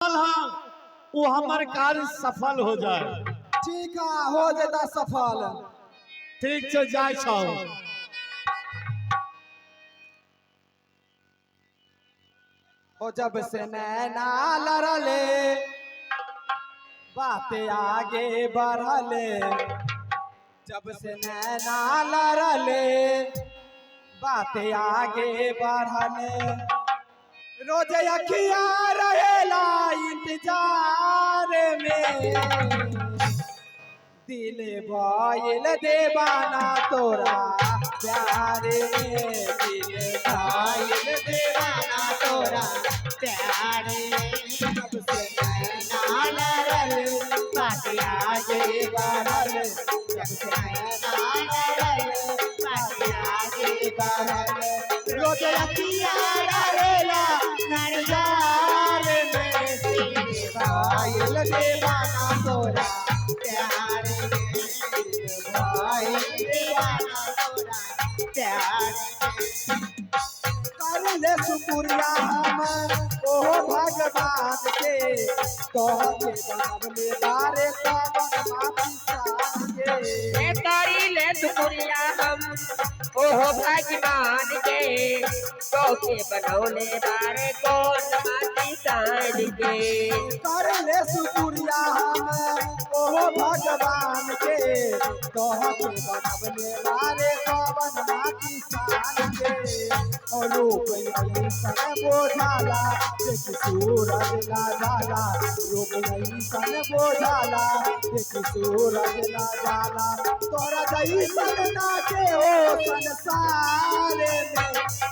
वो हमार कार्य सफल हो जाए। ठीक है, हो जाता सफल। ठीक से जाए छो। ओ जब से नैना लड़ले बातें आगे बढ़ले, जब से नैना लड़ले बातें आगे बढ़ले, रोज अखिया रहेला इंतजार में, दिल भइल दीवाना तोरा प्यार में, दिल भइल दीवाना तोरा प्यार में, जब से नैना लड़ल बातें आगे बढ़ल, जब से नैना लड़ल बातें आगे बढ़ल, रोज अखिया रहेला इंतजार में, दिल भइल दीवाना तोरा प्यार में, भइल दीवाना तोरा प्यार में। कर ले शुक्रिया हम ओहो भगवान के, तोहके बनवले बारे कवन माटी सान के, करी ले शुक्रिया हम ओहो भगवान के, तोके बनौले बारे कौन माटी सान के। कर ले शुक्रिया हम ओहो भगवान के, तोहके बनवले बारे कवन माटी सान के, और रूप ऐसन बोझाला देख सूरज ना जाला, रूप ऐसन बोझाला देख सूरज ना जाला, तोरा जैसन नाचे ओ संसार में,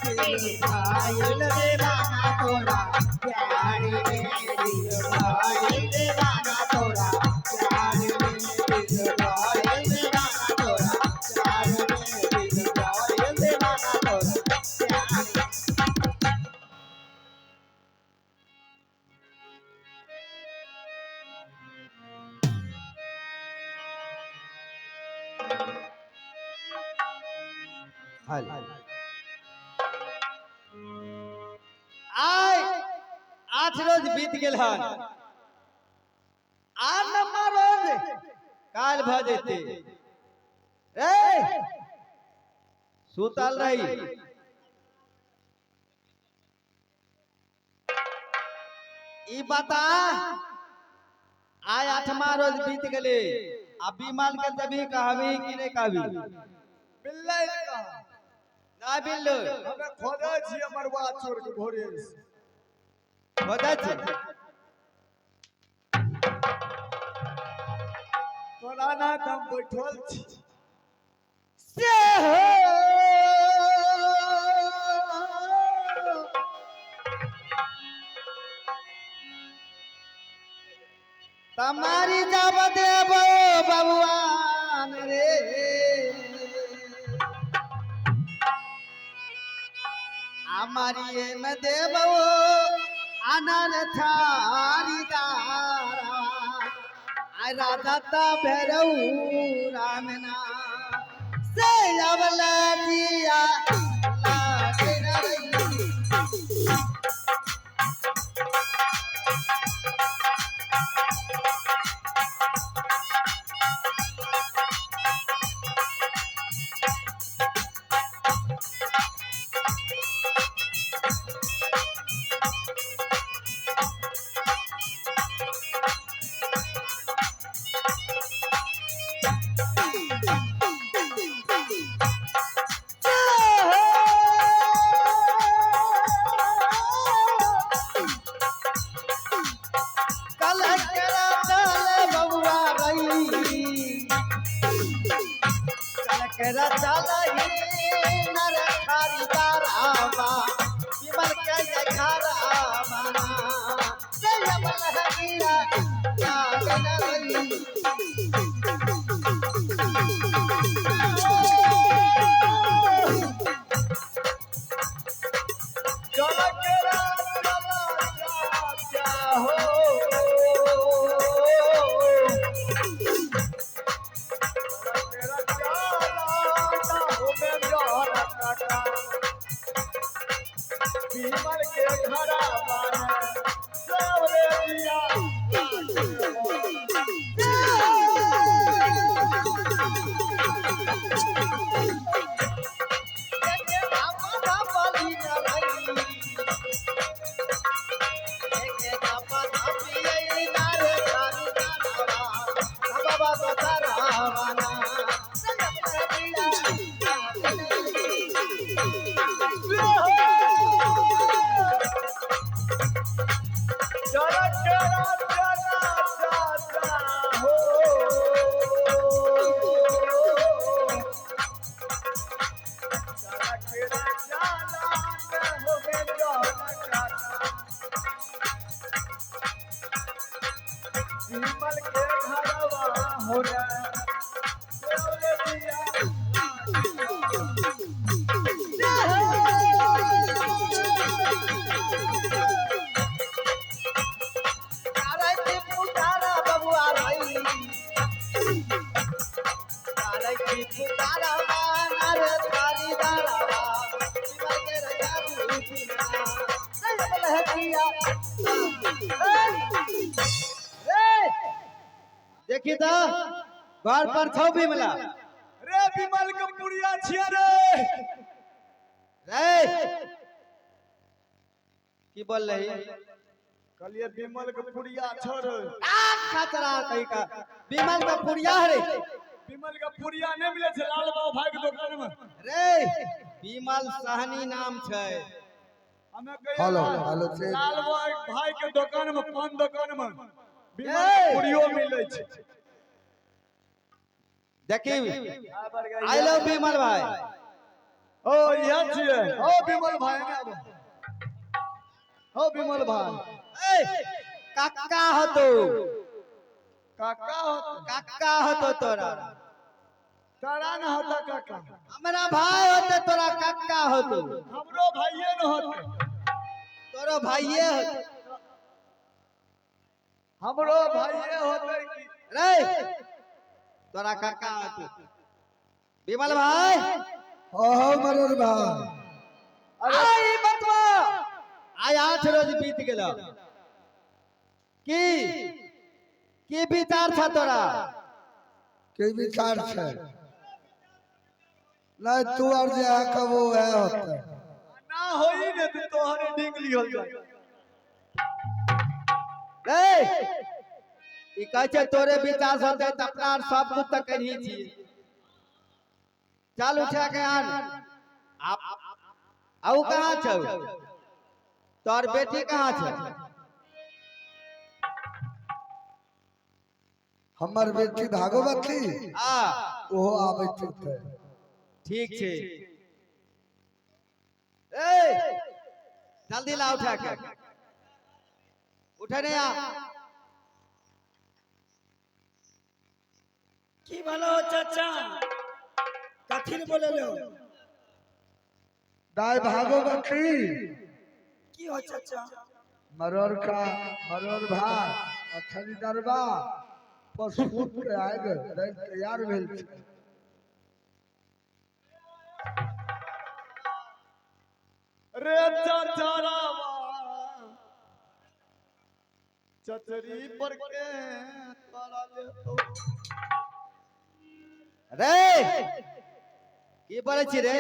दिल भइल दीवाना तोरा प्यार में, दिल भइल दीवाना तोरा प्यार में, दिल भइल दीवाना तोरा प्यार में, दिल भइल दीवाना तोरा प्यार में। आय 8 रोज बीत गेल हन, आ नम्बर रोज काल भ जेते रे, सुतल रही। ई बता आय 8वां रोज बीत गेले, अब बीमाल के तभी कहबी कि नहीं कहबी? बिल्ले कहा ना बिल्लो हमें खोदा छी हमर बात छोड़ के भोरे से बता छी तोरा ना हम बैठल छी से हो तमारी जब देबो भगवान रे, हमारी में देबो अनर थारी दारा, आ राधा ता भैरव रामना से अवला जिया लागे रही। बीमल के घरा बाने, सबरे विमल के घरवा हो रहा देखी तो घर पर छौ भी मिला रे विमल के पुड़िया छिया रे रे की बोल रही कहलिए विमल के पुड़िया छोड़ खतरा कहीं का विमल का पुड़िया है रे विमल का पुड़िया नहीं मिले छे लाल बाबू भाई के दुकान में रे विमल सहनी नाम छै हमें कहिए हेलो लाल बाबू भाई के दुकान में पान दुकान में विमल पुड़ियो मिले छे देखी आई लव विमल भाई ओ यह छिए ओ विमल भाई ने आबो ओ विमल भाई काका हो तू काका हो काका हो तो तोरा तारा न होता काका हमारा भाई होते तोरा काका हो तू हमरो भाइये न होते तोरो भाइये हो हमरो भाइये होते की रे तोरा काका हो तू विमल भाई ओहो मरूर भाई आई बतवा आई 8 रोज बीत गेलो की विचार था तोरा के विचार छे नहीं तू और जे कबो है होता ना होई ने तो तोहरे डिंग लिहल जाए रे ई कहै छै तोरे विचार होते त अपना सब कुछ त करही छी चल उठा के आन आउ कहां छौ तोर बेटी कहां छै हमर बेटी भागवती आ ओहो आबै छै ठीक छै ए जल्दी ला उठा के उठे नहीं आ की भलो चाचा कथी बोले लो दाई भागवती की हो चाचा मरोर भाई खरीदरबा पशु के आए गए तैयार भेल छै रे चाचा रावा चचरी पर के तारा ले तो रे की बोले छी रे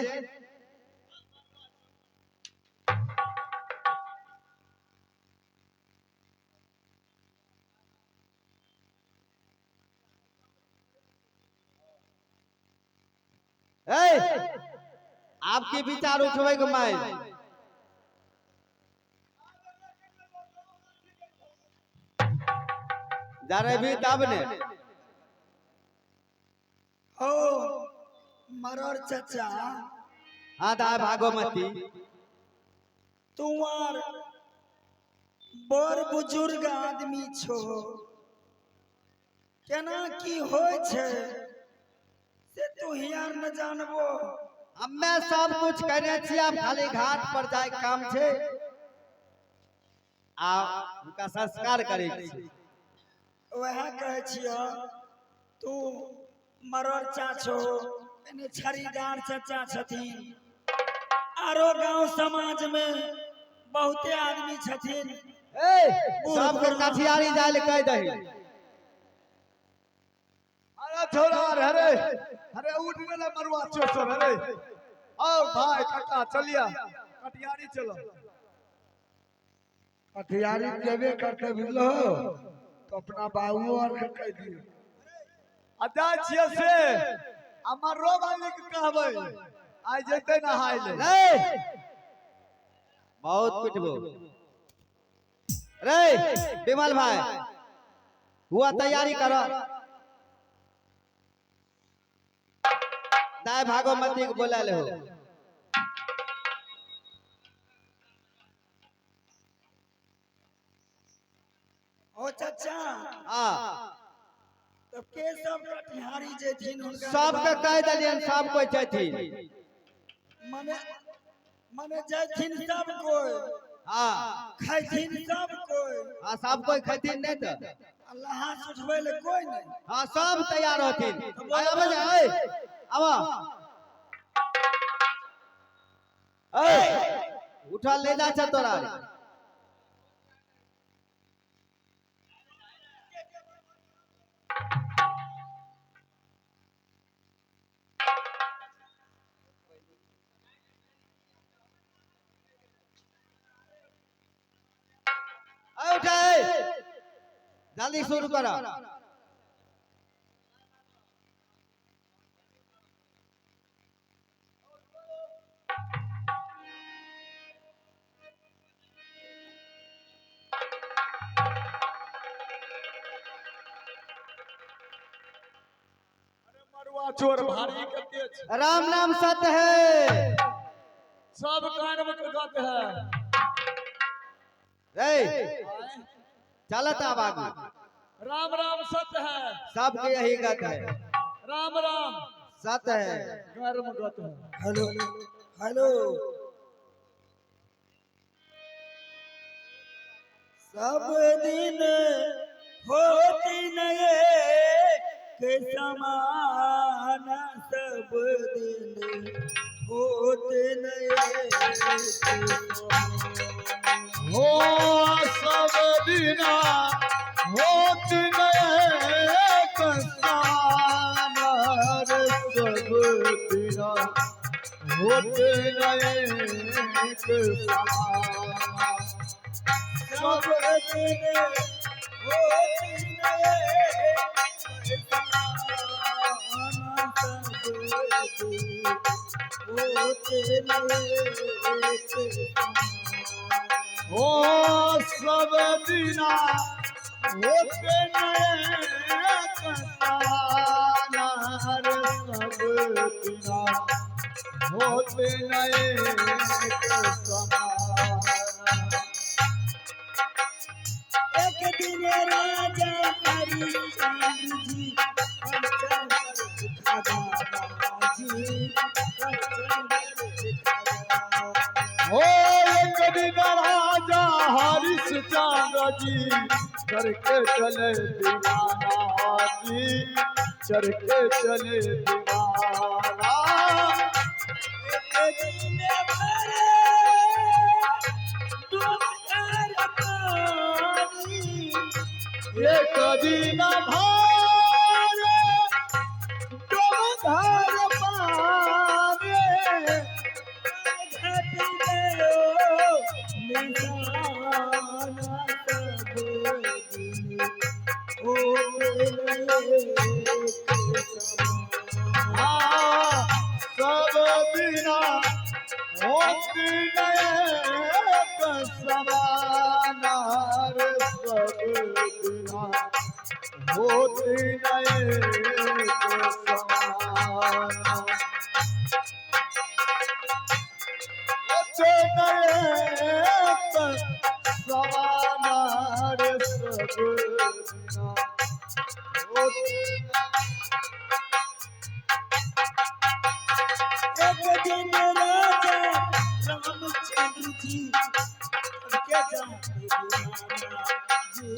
आपके विचार उठवे के माइल जा रहे भी तब ने हो मरोर चाचा हाँ दा भागोमती तुम्हार बड़ बुजुर्ग आदमी छो केना की होय छै से तू हियार न जानबो हमें सब कुछ करने छी अब खाली घाट पर जाए काम छे आ उनका संस्कार करे छी वह कहे छियो तू मरोर चाचो एने छरीदार चाचा छथिन आरो गांव समाज में बहुते आदमी छथिन सब के कठियारी जाए ले कह दही अरे छोरा अरे अरे उठ गेले मरुआ चोचर अरे आओ भाई काका चलिया कटियारी चलो कठियारी जेबे करते बुझलो तो अपना बाबू और के कह दियो अदा छिए से हमरो वाली के कहबै आ जेते नहाय ले रे बहुत पिटबो रे विमल भाई हुआ तैयारी करो। दाय भागवती को बोला ले हो। ओ चाचा हाँ तो के सब कटिहारी जेथिन हुनका सबके कह दिलियन, सब कोई जथिन। मने मने जेथिन सब कोई हाँ खैथिन सब कोई हाँ सब कोई खैथिन नहीं तो अल्लाह सुझबै ले कोई नहीं। हाँ सब तैयार होथिन। अब जा उठा ले जा छ तोरा। उठा जल्दी शुरू करो। मरुआ चोर भारी कते छै। राम नाम सत्य है। सब कान में गत है। चलत अब आगे। राम राम सत्य है। सबके यही गत है। राम राम सत्य है। गर्म गत है। हेलो हेलो सब दिन होती नए के समान सब दिन होते नए हो सब दिना होत नए कसान सब दिना होत नए कसान सब दिन होती नए होते हो सब दिना होते नए कसान सब दिना होते नए कसान। एक दिन राजा हरिश्चंद्र जी कंचन हो एक दिन राजा हरिश्चंद्र जी करके चले दीवाना जी चरके चले दीवाना। एक दिन भरे दुआर पानी एक दिन भारे डोंगर पारे घट गयो निशाना सब दिन हाँ सब बिना होती नए समान सब बिना होती नए समान होते नए समान सब बिना होते एक दिन राजा रामचंद्र जी के जाते दीवाना जी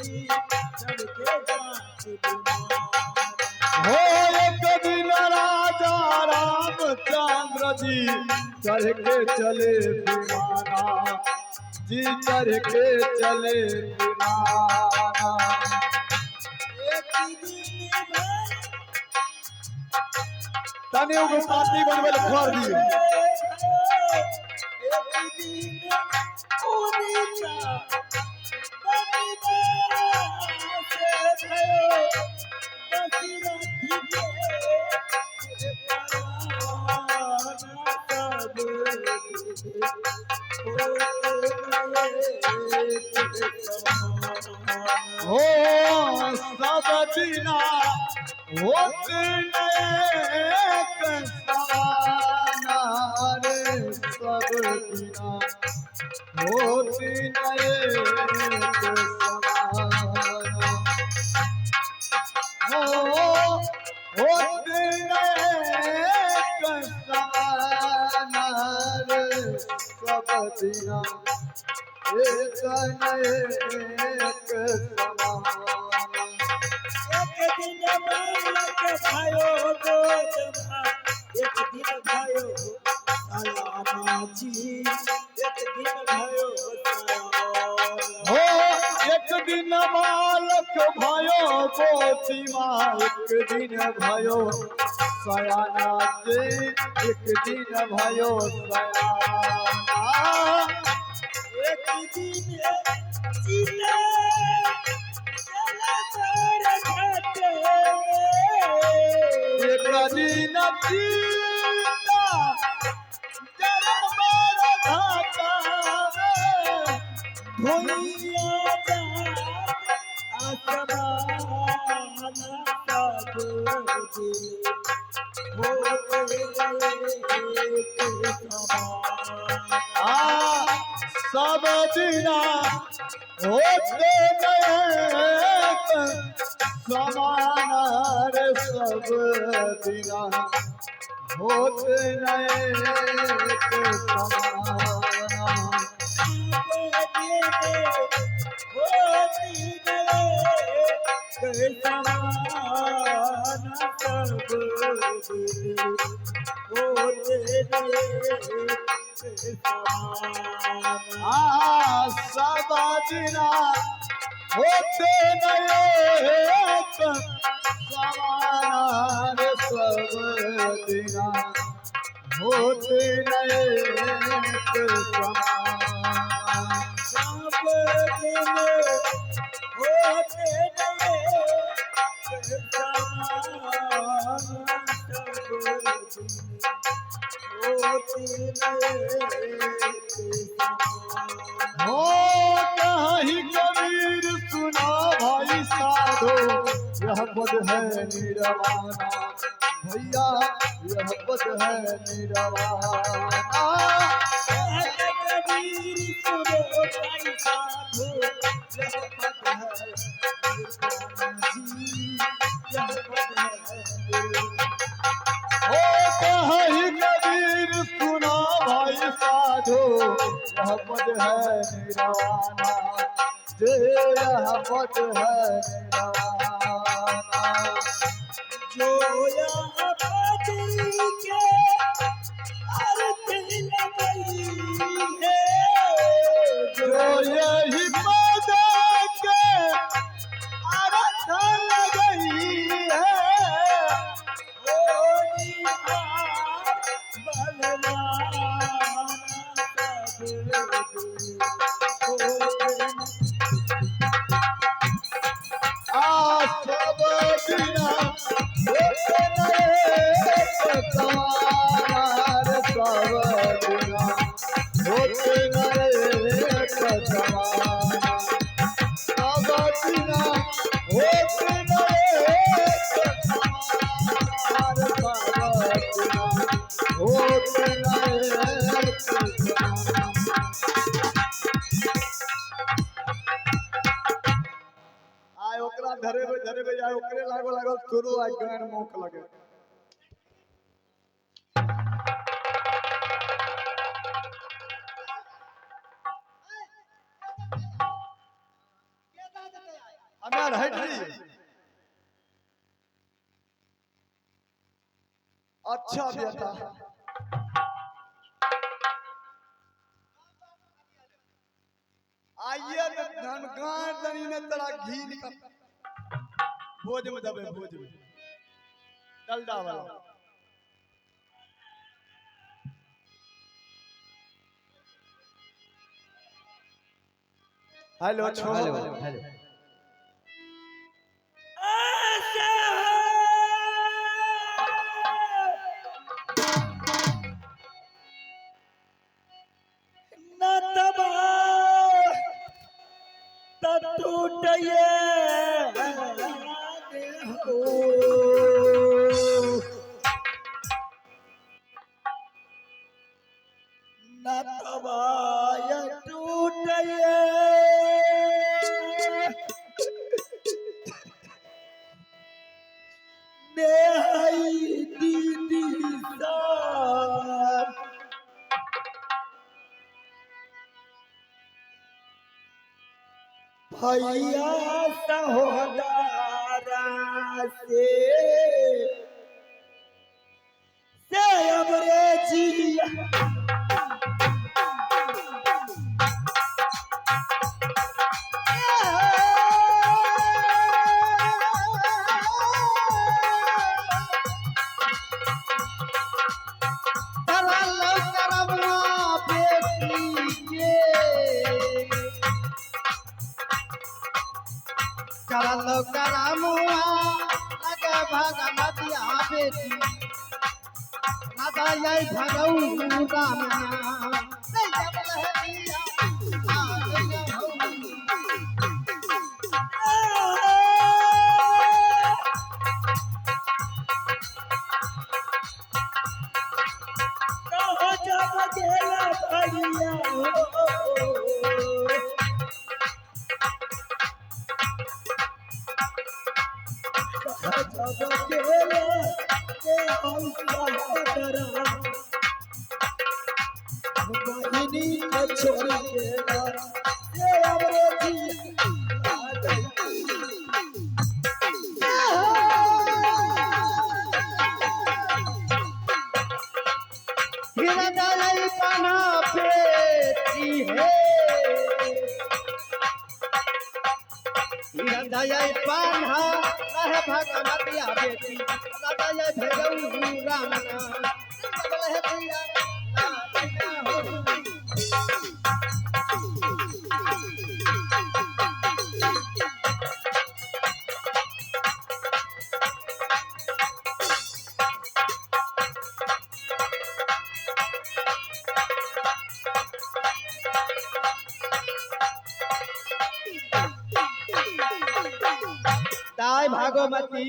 चढ़के जाते दीवाना हो एक दिन राजा रामचंद्र जी चढ़ के चले दीवाना जी चढ़ के चले दीवाना। एक दिन भर तने उगो पार्टी बनवे ले खोर दिए। एक दिन उनीचा बनिदा से भयो दशरथी के पराना सब हो सब बिना होते एक समाना रे सब बिना होते एक समाना हो होते एक समाना रे सब बिना एक समाना एक दिन बालक भयो गोदमा एक दिन भयो सलामा जी एक दिन भयो हो एक दिन बालक भयो गोतिमा एक दिन भयो सयाना जे एक दिन भयो सयाना एक दिन सीता जलकर घाटे एक दिन सीता जलकर घाटा भैया जात आसमान सब दिन होते एक समान सब बिना होते एक समान रे सब बिना होते एक समान सब बिना होते एक समान रे सब बिना होते एक समान हो कहीं कबीर सुना भाई साधो यह पद है निरवाना भैया यह पद है निरवाना हो कहीं कबीर सुना भाई साधो यह पद है निरवाना जे यह पद है निरवाना जो यहाँ पति के अर्थ लगई है जो यही पद के अर्थ लगई है सब बिना होते एक समान सब बिना होते एक समान सब बिना होते एक समान सब बिना होते एक समान आय ओकरा धरे आय ओकरे लागो लागो तोरो आय गान मुख लगे हमार हट रही अच्छा बेटा आइए धन गाय दनी ने तरा घी निकल भोज में दबे भोज में डलडा वाला हेलो छो हेलो टूटिए नतवाय टूटये नेहाई दीदी सार भैया सहोदरा से हमरे जिया चलो करमुआ लगे भगवतिया बेटी राधा यही भगऊ रामना नहीं जब लहरिया कहाँ जब गेला भैया जब गेला के हम सहोदरा बहिनी के छोड़ गेला से हमरे हृदय पना बेटी है हृदय पना रहे भगवतिया बेटी हृदय भगऊ रामना जब लहरिया ताई भागवती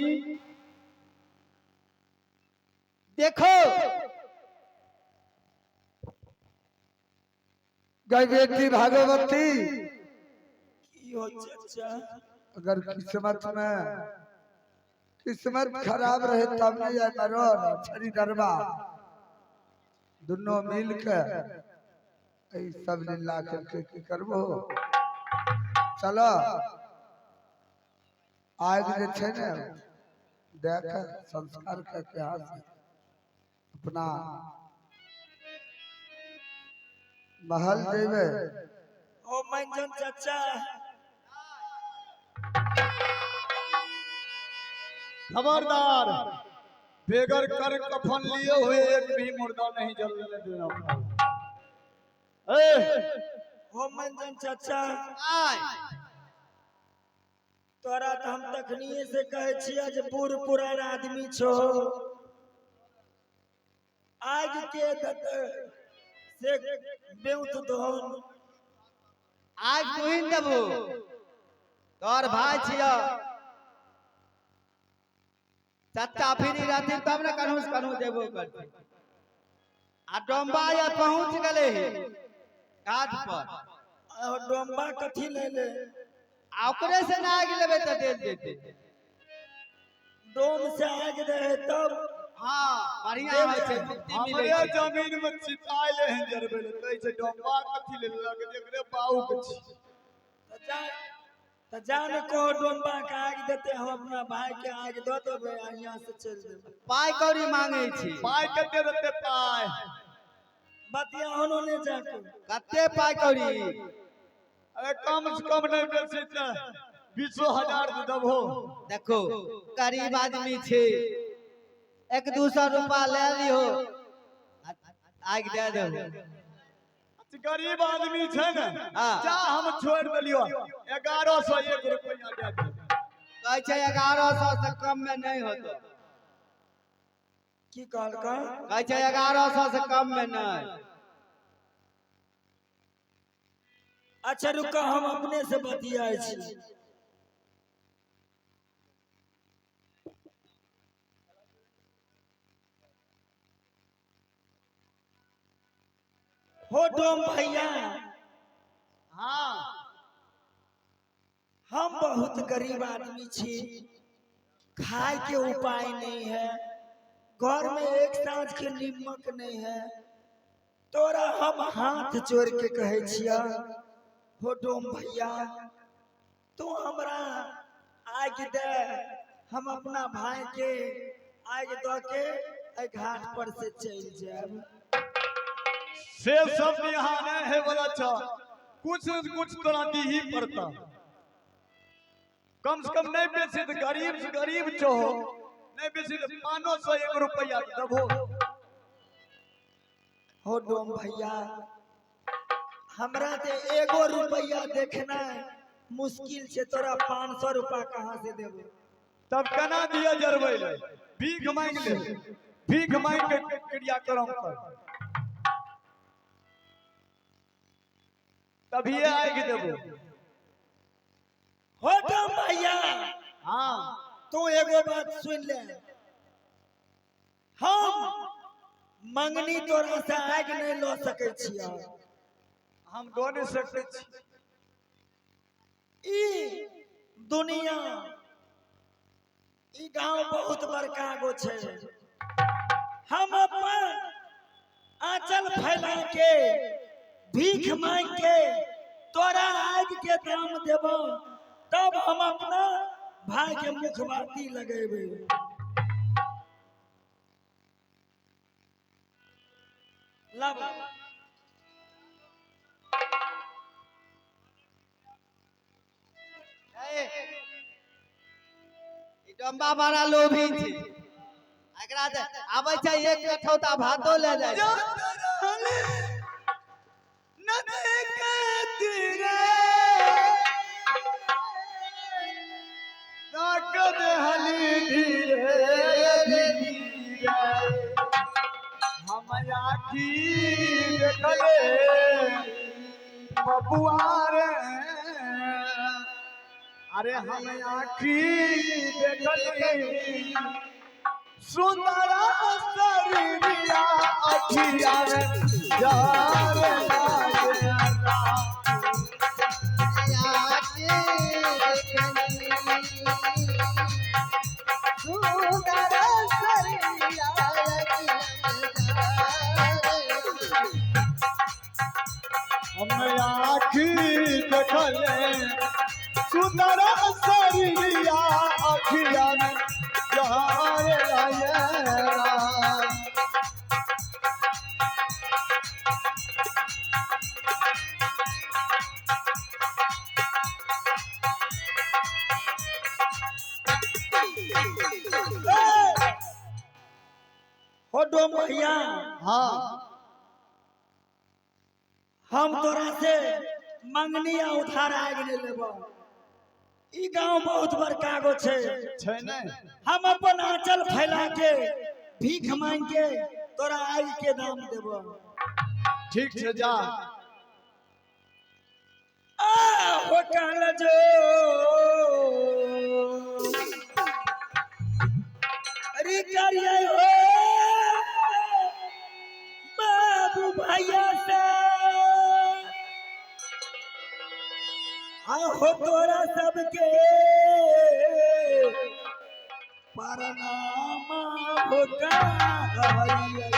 देखो बेटी भागवती की हो चाचा अगर किस्मत खराब रहे तब नहीं जाए करो छड़ी डरबा दोनों मिल के सब लीला करके की करबो चलो आज जे छे ने देख संस्कार के इतिहास अपना महल जेबे ओ मंजन चाचा खबरदार बेगर कर कफन लिए हुए एक भी मुर्दा नहीं जलने देना। ए ओ मंजन चाचा तोरा तो हम तखनिए से कहे छिया जे बूढ़ पुरान आदमी छो आग के दत से बेउत दोन आज तू ही देबू तोर भाई छिया चाचा फिरी रहती तब न कन्हू देबो करती आ डोंबा या पहुंच गले घाट पर डोंबा कथी ले ले आ ओकरे से ना आग लेबे त दे देते डोम से आग रहे तब हां बढ़िया होय छै मुक्ति मिले हमारे छै जमीन में चिताई ले हैं जरबे ले कहै छै डोंबा कथी ले लग एकरे बाऊ के छी त जान को डोंबा के आग देते हम अपना भाई के आग दो देबे आ यहां से चल देबे पाई कौड़ी मांगे छी पाई कते देते पाई बतिया होनो ने जाके कते पाई कौड़ी अरे कम से कम नहीं बेचे त 20,000 दे देबो। देखो गरीब आदमी छे 1-200 रुपया ले लियो आग दे देबो गरीब आदमी छै ने हाँ। जा हम छोड़ देलियो 1101 रुपया दे दे कहै छै 1100 से कम में नहीं होतो की कहल का कहै छै 1100 से कम में नहीं अच्छा रुका हम अपने से बतियाए छी हो डोम भैया हाँ हम बहुत गरीब आदमी छी, खाए के उपाय नहीं है, घर में एक सांझ के नीमक नहीं है, तोरा हम हाथ जोड़ के कहे छिया हो डोम भैया तू हमरा आग दे, हम अपना भाई के आग दो के ए घाट पर से चल जाब। से सब यहाँ नहीं है बोला अच्छा, कुछ न कुछ तोरा दी ही पड़ता, कम से कम नहीं बेसी तो गरीब से गरीब जो हो, नहीं बेसी तो 501 रुपया दबो। हो डोम भैया हमरा ते एगो रुपया देखना मुश्किल से, तोरा 500 रुपया कहाँ से देबो? तब कना दिया जरबै ले, भीख मांग ले, भीख मांग के क्रियाक्रम कर, तभी आएगी देबो। हो डोम भैया हाँ तू एगो बात सुन ले, हम मंगनी तोरा से आग नहीं लो सके छिया, हम दो नहीं सकते छी। ई दुनिया ई गांव बहुत बड़का गो छे, हम अपन आंचल फैला के भीख मांग के तोरा आग के दाम देबो, तब हम अपना भाई के मुखबाती लगेबे। लब डम्बा बड़ा लोभी थी, एकरा से आबै छै एक कठौता भातो ले जाय छै। अरे हम आखी देखली सुंदर शरीरिया अखिया में जार लागेला। हम आखी देखले सुंदर शरीरिया अखिया में जार लागेला। हो डोम भैया हाँ हम तोरा से मंगनी आ उधार आग नहीं लेबो, ई गांव बहुत बड़का गो छे, छै नहीं हम अपन आंचल फैला के भीख मांग के तोरा आग के दाम देबो। ठीक छै जा। हो काल जो अरे करिए हो बाबू भैया से हो तोरा सबके प्रणाम हो करिए।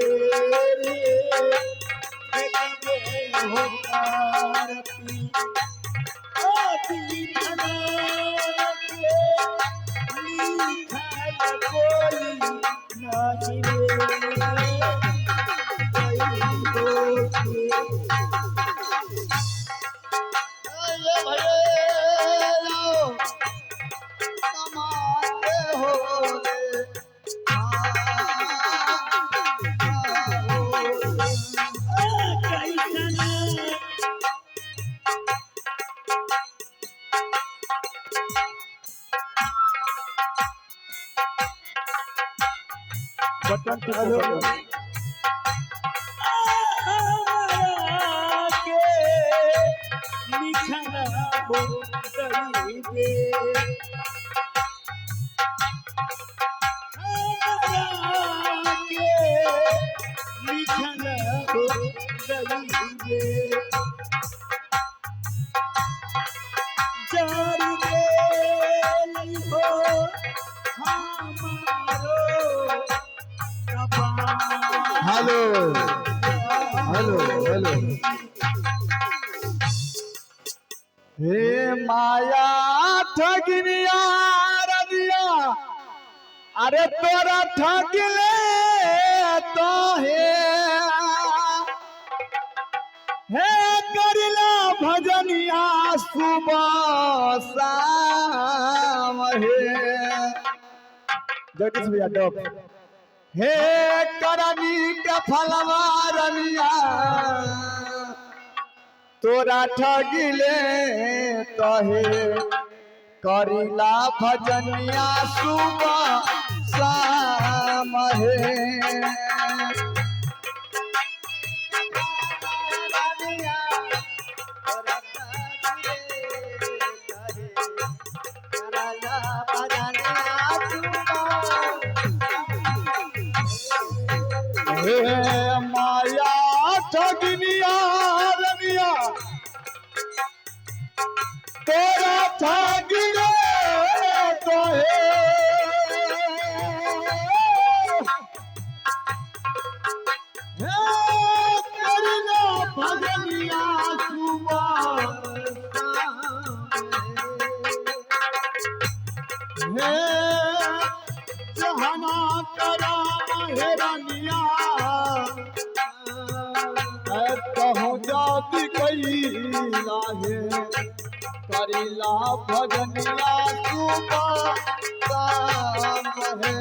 रे फेंकबे हो आरती आदि धना के लिखल कोई नहीं रे हेलो हेलो हेलो हे माया ठगिनिया रनिया अरे तोरा ठगिले तो हे करिला भजनिया सुबह शाम हे जगदीश भैया डॉक हे करनी के फलवा रनिया तोरा ठगिले तहे करिला भजनिया सुबह शाम हे माया ठगिनिया रनिया तेरा ठगिले तो करिला भजनिया सुबह हे जहाना करा हेरनिया कहूँ जाति कैला है करिला भजनिया सुबह शाम है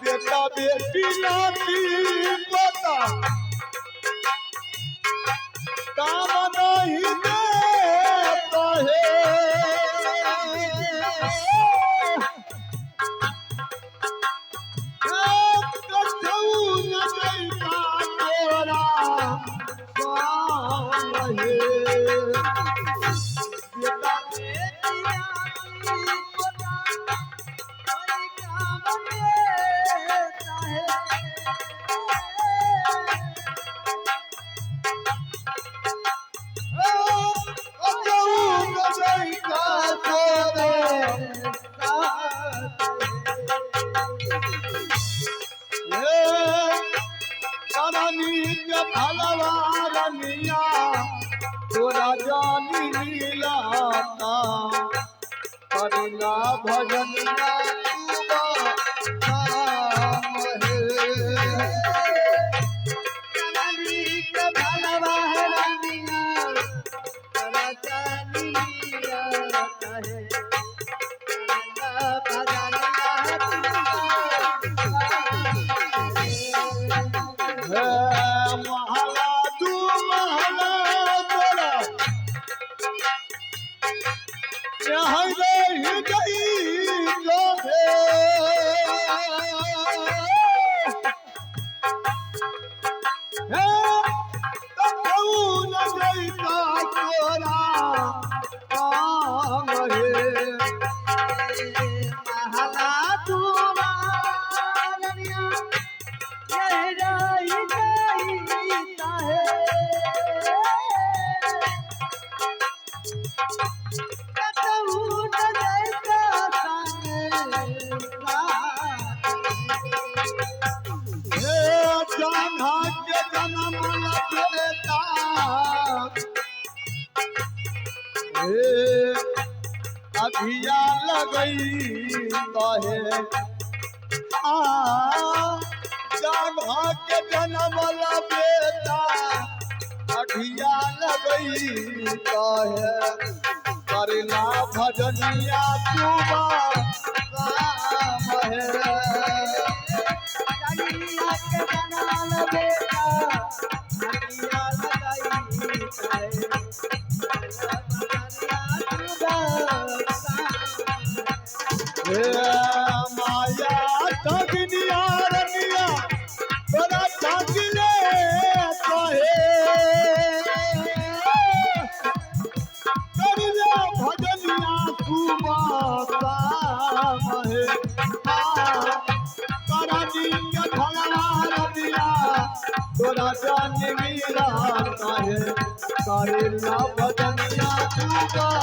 बेटा बेटी नाती पोता काम नहीं देता तोरा जानी मिलाता करिला भजनिया जाना के जन्म लपेटा अभिया लगई कहे जाना के जन्म लपेटा अभिया लगई कहे करना भजनिया सुबह माया ठगनिया रनिया बड़ा ठगले कहे करले भजनिया सुबह महे करानी के भगवा रनिया तोरा जान मीरा कहे करला भजनिया सुबह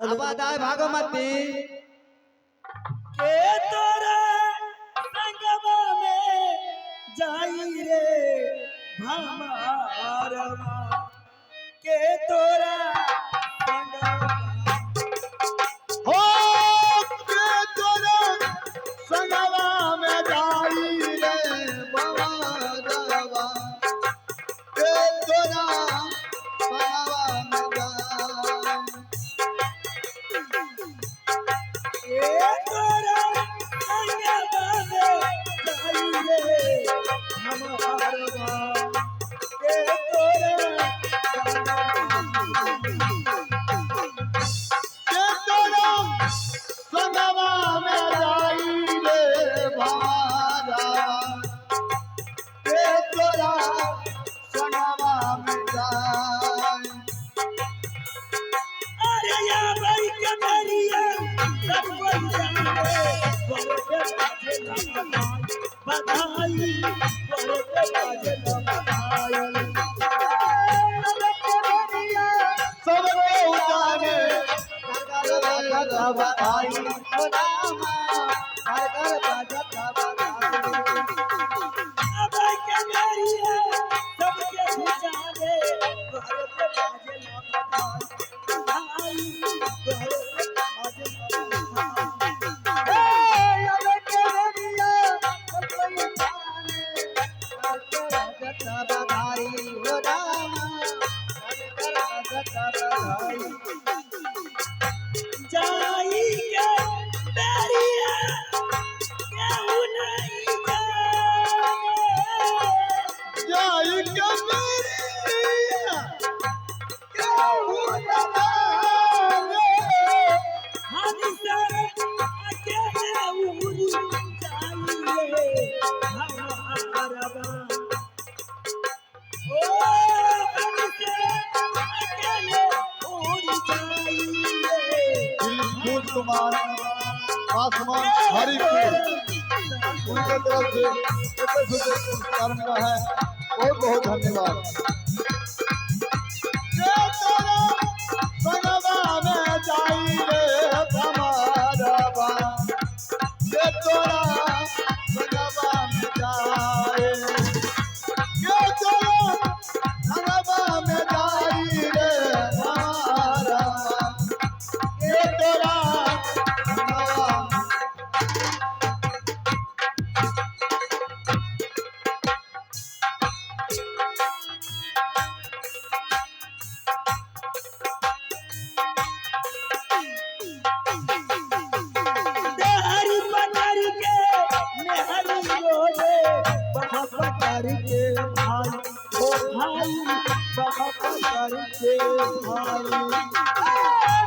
अब आए भागमती के तोरा संगवा में जाई रे भमारवा के तोरा संगवा हो के तोरा संगवा में जाई रे भमारवा के तोरा संगवा में कुमार आसमान हरिपुर उनके तरफ से पुरस्कार मिला है। बहुत बहुत धन्यवाद। संगवा में जाई रे भमारवा के तोरा संगवा में जाए के तोरा संगवा में जाई रे भमारवा के तोरा संगवा करके भाई ओ भाई सब करके भाई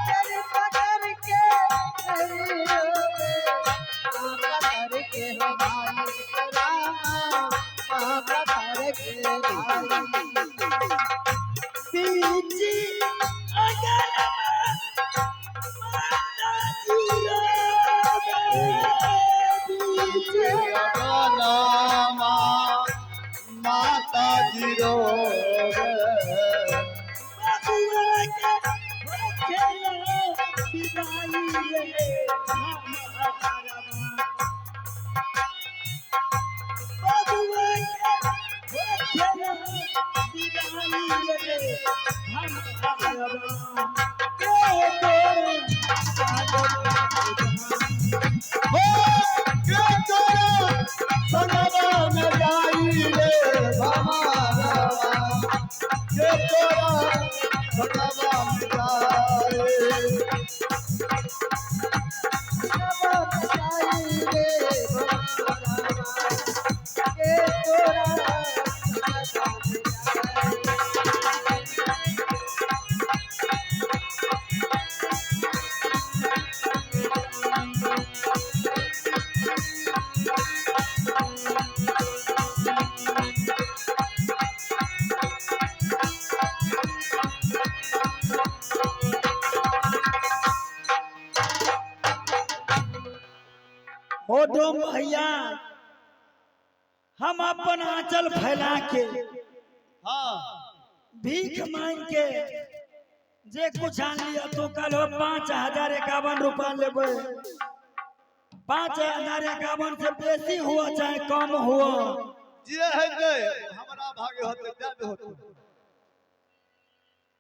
तेरी पकड़ के तेरी रोवे पकड़ के हो भाई रामा पकड़ के भाई बीची अगर माता जी रोवे बीची नामा माता जी रोवे बबुआ के खेला विदाई रे हमारा बबुआ के खेला विदाई रे हमारा के तोरे हो के तोरा संगवा में जाई रे हमारा के तोरा संगवा में जाई हो डोम भैया हम अपन आंचल फैला के हाँ भीख मांग के जे कुछ आन लिया तो कल हो 5051 रुपया लेबे 5051 से बेसी हुआ चाहे कम हुआ जे है ने हमरा भागे होते ज्यादा होते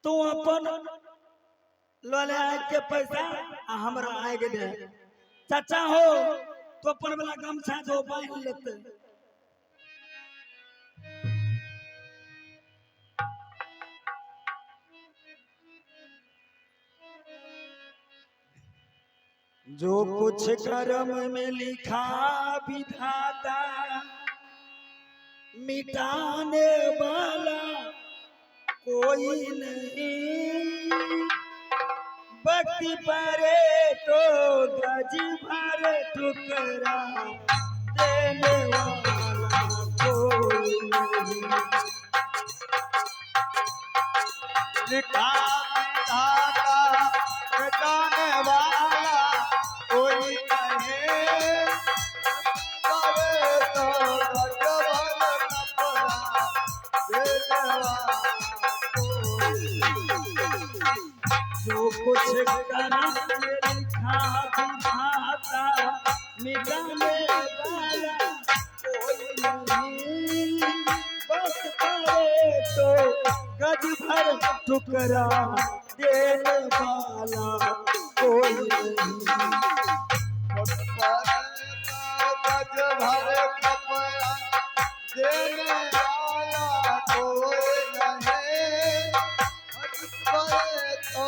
तू अपन लोले आए के पैसा आ हमरा आगे दे चाचा हो तो अपन वाला गमछा दो बांध लेते जो कुछ कर्म में लिखा विधाता मिटाने वाला कोई नहीं भक्ति परे तो गज भर ठुकरा देने वाला कोई नहीं लिखा विधाता मिटाने वाला कोई नहीं करे तो भगवान अपना देने वाला जो कुछ कर्म में लिखा विधाता मिटाने वाला कोई नहीं बस करे तो गज भर टुकड़ा देने वाला कोई नहीं गज भर कपड़ा देने वाला कोई नहीं करे तो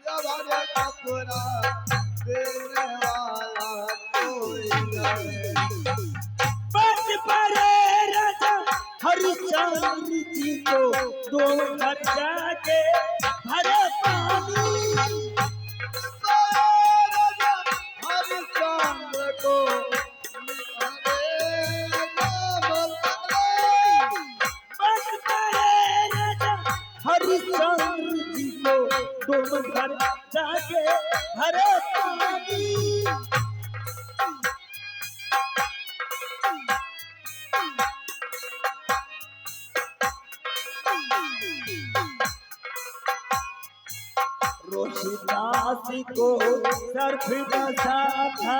गज भर कपड़ा देने वाला कोई नहीं बस परे राजा हरिचंद्र जी को दो घर जाके भरे पानी हरिचंद्र को बस परे राजा हरिचंद्र जी को दो घर जाके भरे पानी रोशिदास को सर्फ बसा था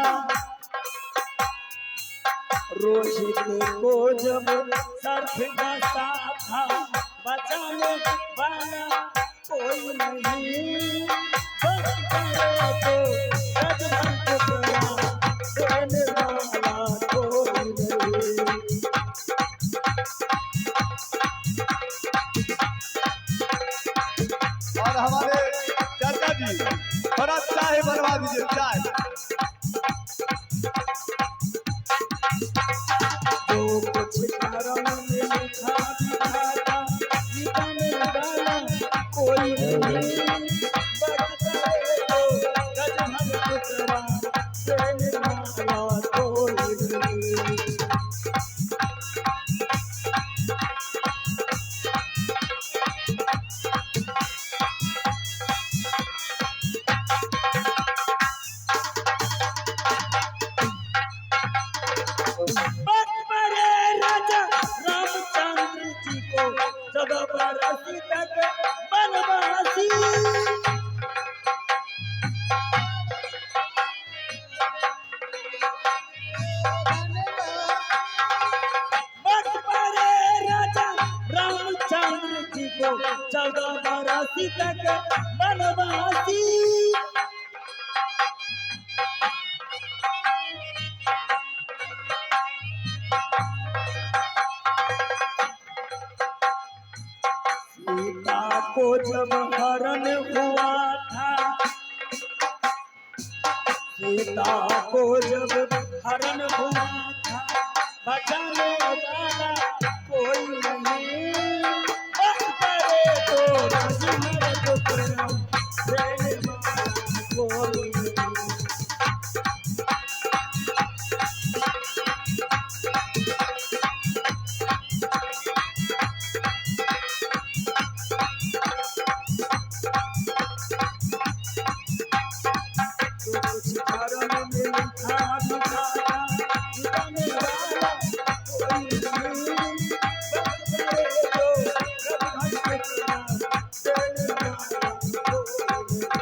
रोशिद को जब सर्फ बसा था बचाने वाला कोई नहीं बस करे तो गजब टुकड़ा देने वाला कोई नहीं और हमारे चाचा जी थोड़ा चाय बनवा दीजिए चाय जो कुछ कर्म में लिखा दिखाता मिटाने वाला कोई नहीं बचता है तो गजब टुकड़ा देने वाला कोई नहीं। बड़े राजा रामचंद्र जी को 14 बरस तक बनवासी बड़े राजा रामचंद्र जी को 14 बरस तक बनवासी सीता को जब हरण हुआ था सीता को जब हरण हुआ था बचाने वाला कोई नहीं बड़े तो राजमहल टुकड़ा देने वाला कोई नहीं। कुछ धर्म में लिखा दिखाता मिटाने वाला कोई नहीं बड़े तो गजब टुकड़ा देने वाला कोई नहीं।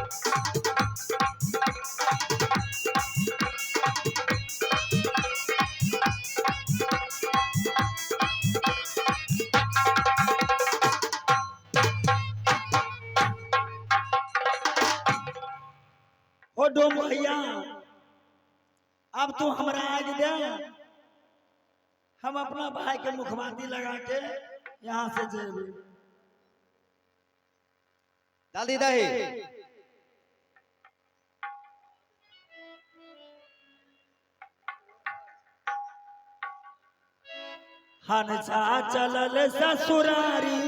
ओ डोम भैया अब तू हमरा आज दे हम अपना भाई के मुखबाती लगा के यहाँ से जेबे जल्दी दही हनसा चलल ससुरारी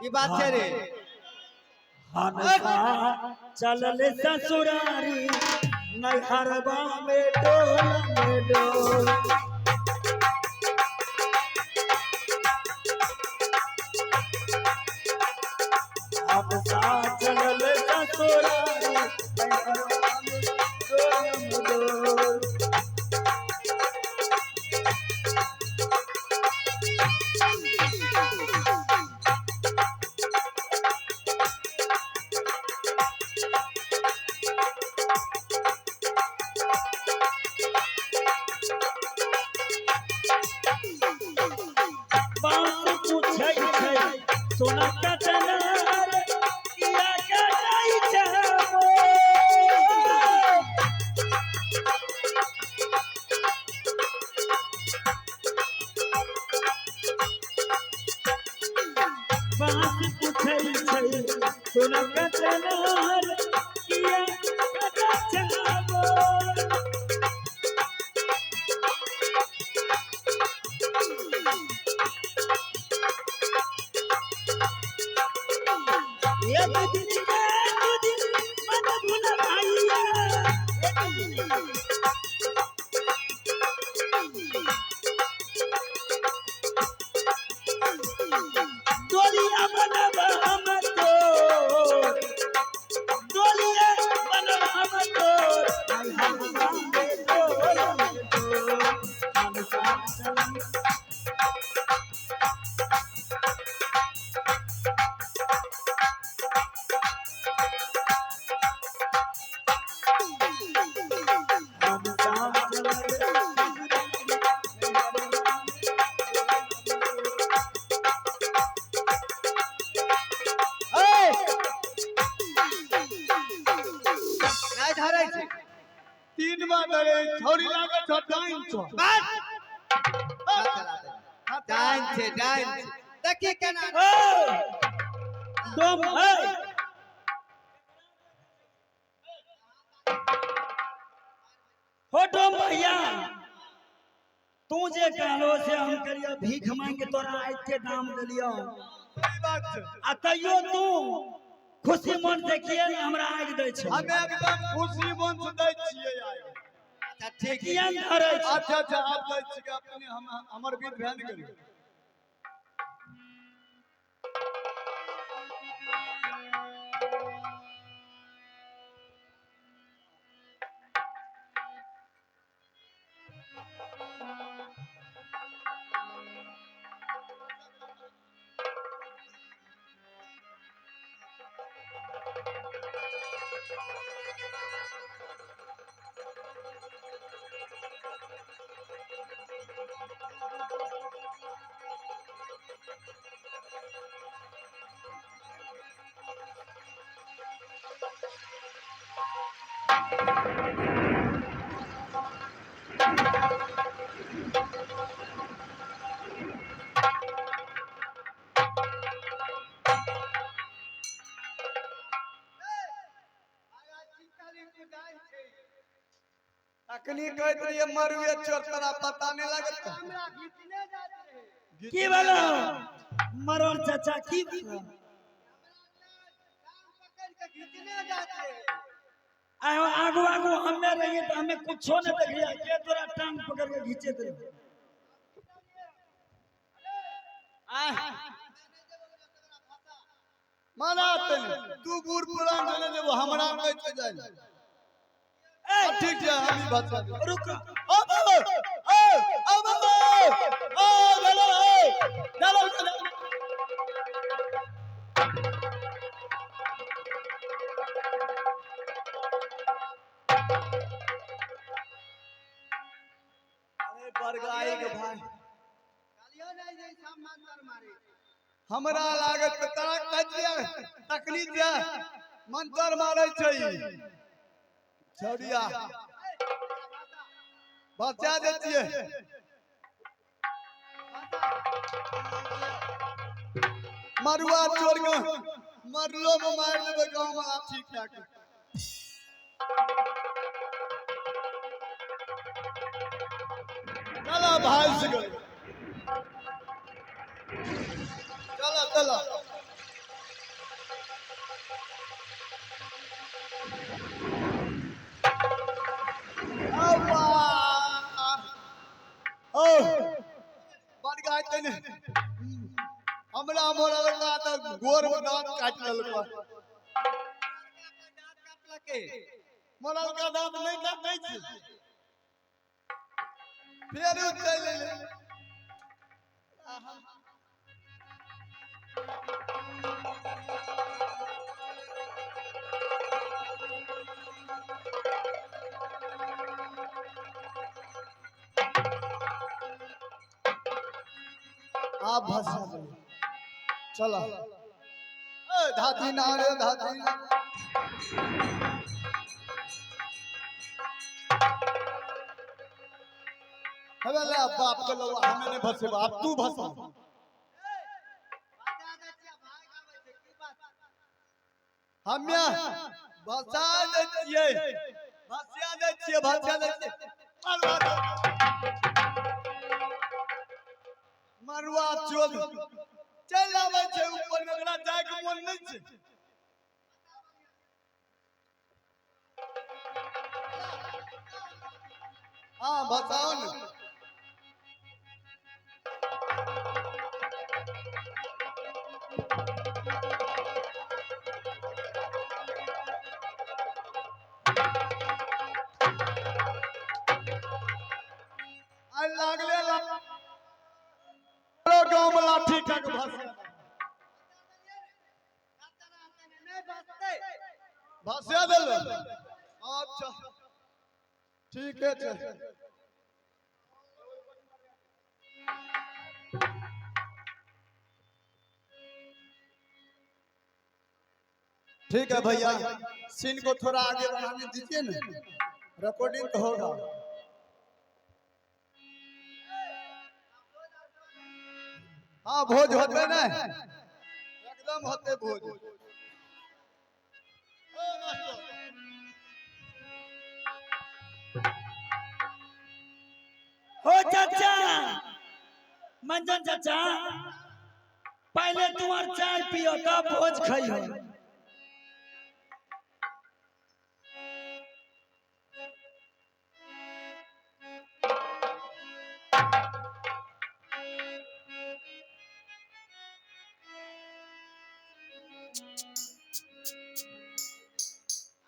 की बात छे रे हनसा चलल ससुरारी नैहरबा में डोल हनसा चलल ससुरारी नैहरबा में डोल बात पूछै छै सोना का चनार किया का जाई चाहबो बात पूछै छै सोना का चनार किया का चाहबो एक दिन मन भूल भैया डोलिया बनब हम तोर डोलिया बनब हम तोर नहीं धरे छे 3 बार धरे छोरी लागे छ डाइन छ डाइन छे देखिए केना डोम हो डोम भैया तू जे कहलो से हम करियो भीख मांग के तोरा आज के दाम दिलियो सही बात छै। आ तैयो तू खुशी मन से किए ना हमरा आग दै छै हमे एकदम खुशी मन से दै छियै आइ। अच्छा ठीक किए है। न धरै छै अच्छा अच्छा आप दै छियै अपने हमर विध ध्यान करियो। अखनी कहत रहिए मरुए चोर तोरा पता नहीं लगत। की बोलो मरोड़ चाचा की बोलो आयो आगू आगू हमें रहिए तो हमें कुछो न देखिए के तोरा टांग पकड़ के खींचे थे माना तू बूढ़ पुरान जने जे वो हमरा कहै छै जाय। ठीक छै हम ई बात कर रुक ओ बाबा ओ बाबा ओ चलो चलो। अरे बरगाई के भाई हमरा लागत के तोरा कहिया तकलीफ दे मंत्र मारै छै छौरिया बचा देतिए। मरुआ चोर के मरलो में मार देबे गांव में ठीक ठाक। चलो भाई से गए चलो चलो। ओ बरगाई तने हमरा मोरा लगा त गोर में दांत काट लेलको। मोरा का दांत नहीं काटै छै फेर चल ले। आप भाषा दे चलो ए धाती ना रे धाती ना। हवे ले बाप के लो हमें नहीं भसे बाप तू भसा। हम्या भसा दे छिए भसा दे छिए भसा दे छिए मरुआ चोद चल आवे छै ऊपर में ओकरा जाय के मन नहीं छै। हां बताओ न आई लागले गांव में लाठी ठाक भसे भसे देल। अच्छा ठीक है ठीक है भैया सीन को थोड़ा आगे बढ़ाने दीजिए ना रिकॉर्डिंग तो होगा। हाँ भोज होते ना एकदम होते भोज। ओ मास्टर हो चाचा मंजन चाचा पहले तुम्हार चाय पियो तब भोज खाइयो।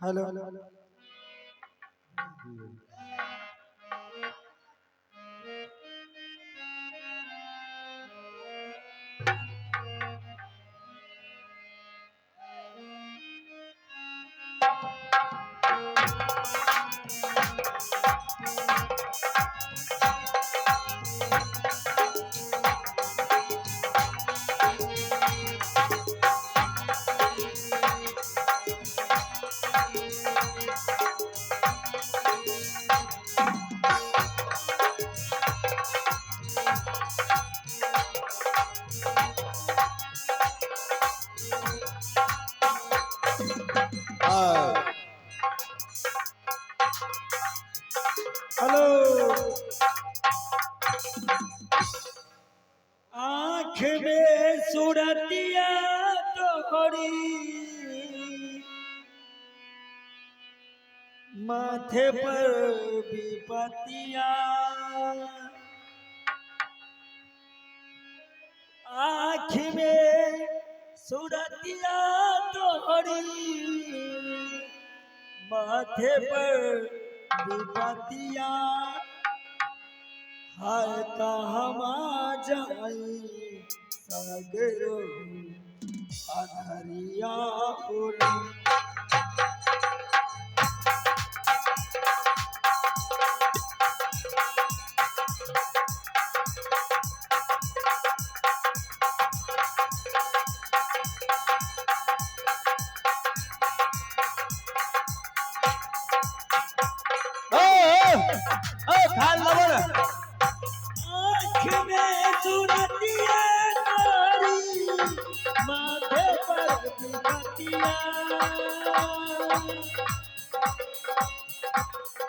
हेलो हेलो आँख में सूरतिया तोहरी माथे पर विपतिया आँख में सूरतिया तोहरी माथे पर विपतिया हाय कहमा जाई सागरो अनहरिया बोली। खाल लवर आँख में सूरतिया तोरी माथे पर विपतिया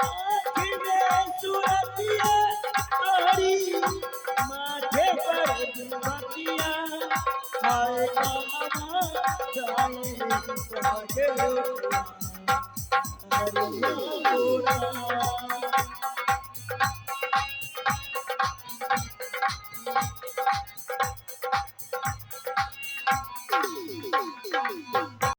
आँख में सूरतिया तोरी माथे पर विपतिया हाय कहमा जाई सागरो अनहरिया बोली।